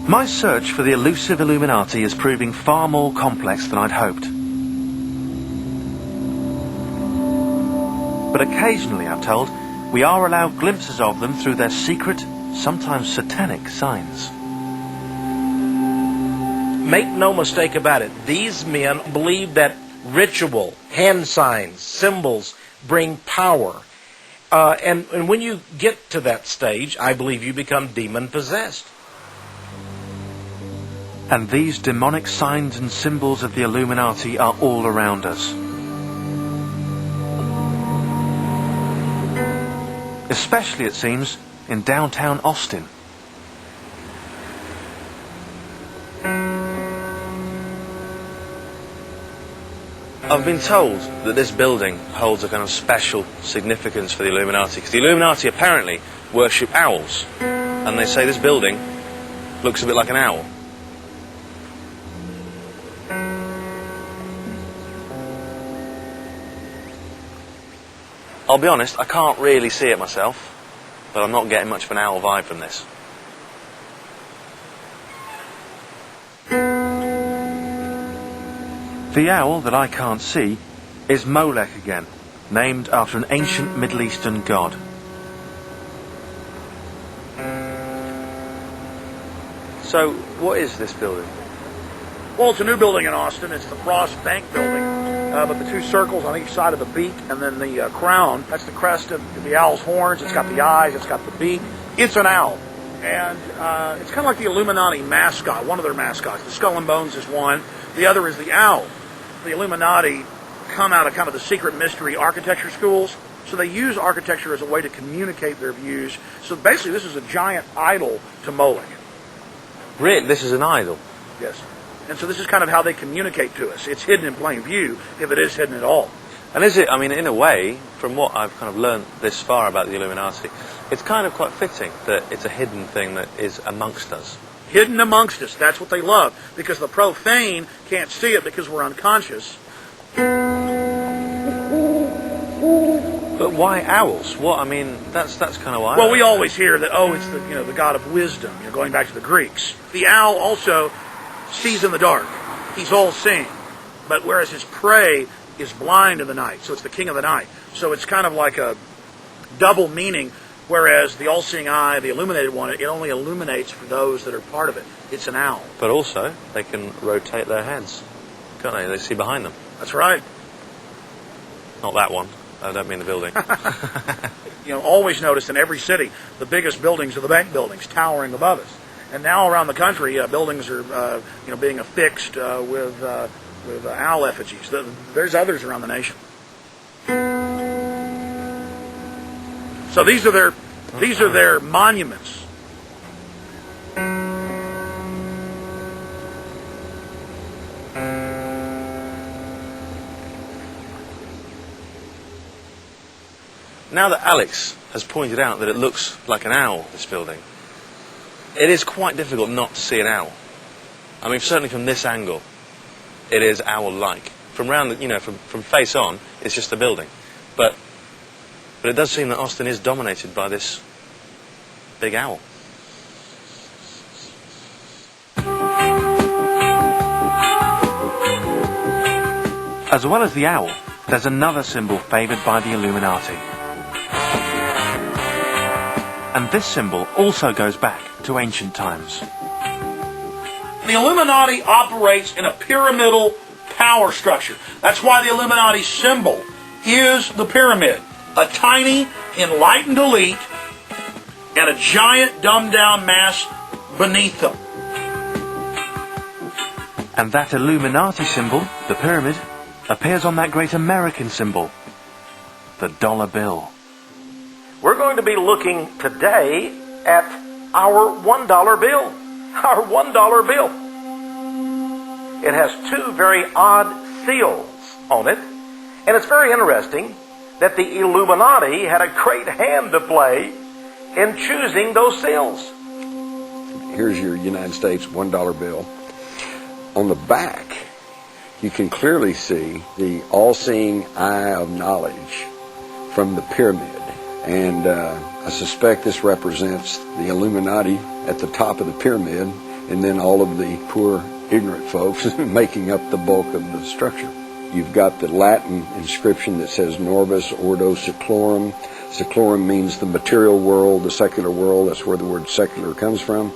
My search for the elusive Illuminati is proving far more complex than I'd hoped. But occasionally, I'm told, we are allowed glimpses of them through their secret, sometimes satanic signs. Make no mistake about it, these men believe that ritual, hand signs, symbols bring power. And when you get to that stage, I believe you become demon-possessed. And these demonic signs and symbols of the Illuminati are all around us. Especially, it seems, in downtown Austin. I've been told that this building holds a kind of special significance for the Illuminati, because the Illuminati apparently worship owls, and they say this building looks a bit like an owl. I'll be honest, I can't really see it myself, but I'm not getting much of an owl vibe from this. The owl that I can't see is Molech again, named after an ancient Middle Eastern god. So, what is this building? Well, it's a new building in Austin. It's the Frost Bank building. But the two circles on each side of the beak and then the crown, that's the crest of the owl's horns. It's got the eyes, it's got the beak. It's an owl. And it's kind of like the Illuminati mascot, one of their mascots. The Skull and Bones is one. The other is the owl. The Illuminati come out of kind of the secret mystery architecture schools. So they use architecture as a way to communicate their views. So basically this is a giant idol to Molech. Really? This is an idol? Yes. And so this is kind of how they communicate to us. It's hidden in plain view, if it is hidden at all. And is it, I mean, in a way, from what I've kind of learned this far about the Illuminati, it's kind of quite fitting that it's a hidden thing that is amongst us. Hidden amongst us, that's what they love. Because the profane can't see it because we're unconscious. But why owls? What, I mean, that's kind of why. Well, we always hear that, oh, it's the god of wisdom, going back to the Greeks. The owl also sees in the dark. He's all-seeing. But whereas his prey is blind in the night, so it's the king of the night. So it's kind of like a double meaning, whereas the all-seeing eye, the illuminated one, it only illuminates for those that are part of it. It's an owl. But also, they can rotate their heads, can't they? They see behind them. That's right. Not that one. I don't mean the building. Always notice in every city, the biggest buildings are the bank buildings, towering above us. And now around the country, buildings are, being affixed with owl effigies. There's others around the nation. So these are their monuments. Now that Alex has pointed out that it looks like an owl, this building, it is quite difficult not to see an owl. I mean, certainly from this angle, it is owl-like. From round, from face on, it's just a building. But it does seem that Austin is dominated by this big owl. As well as the owl, there's another symbol favoured by the Illuminati. And this symbol also goes back to ancient times. The Illuminati operates in a pyramidal power structure. That's why the Illuminati symbol is the pyramid. A tiny, enlightened elite and a giant, dumbed-down mass beneath them. And that Illuminati symbol, the pyramid, appears on that great American symbol, the dollar bill. We're going to be looking today at our $1 bill. Our $1 bill. It has two very odd seals on it, and it's very interesting that the Illuminati had a great hand to play in choosing those seals. Here's your United States $1 bill. On the back, you can clearly see the all-seeing eye of knowledge from the pyramid. And I suspect this represents the Illuminati at the top of the pyramid, and then all of the poor, ignorant folks making up the bulk of the structure. You've got the Latin inscription that says Norvis Ordo Seclorum. Seclorum means the material world, the secular world. That's where the word secular comes from.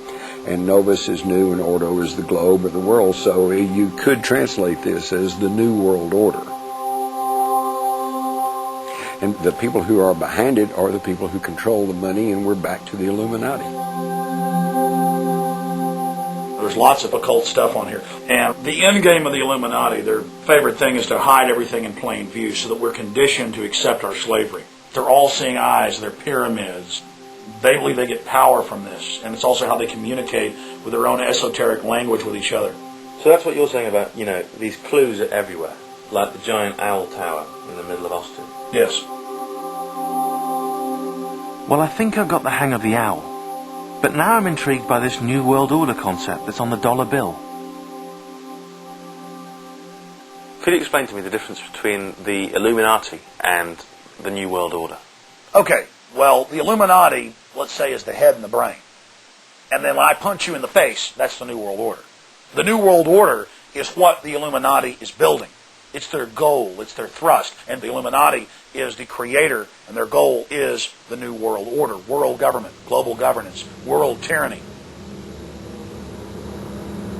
And Novus is new, and Ordo is the globe or the world. So you could translate this as the New World Order. And the people who are behind it are the people who control the money, and we're back to the Illuminati. There's lots of occult stuff on here. And the end game of the Illuminati, their favorite thing is to hide everything in plain view so that we're conditioned to accept our slavery. They're all-seeing eyes, they're pyramids. They believe they get power from this. And it's also how they communicate with their own esoteric language with each other. So that's what you're saying about, these clues are everywhere. Like the giant owl tower in the middle of Austin. Yes. Well, I think I've got the hang of the owl. But now I'm intrigued by this New World Order concept that's on the dollar bill. Could you explain to me the difference between the Illuminati and the New World Order? Okay, well, the Illuminati, let's say, is the head and the brain. And then when I punch you in the face, that's the New World Order. The New World Order is what the Illuminati is building. It's their goal, it's their thrust. And the Illuminati is the creator, and their goal is the New World Order, world government, global governance, world tyranny.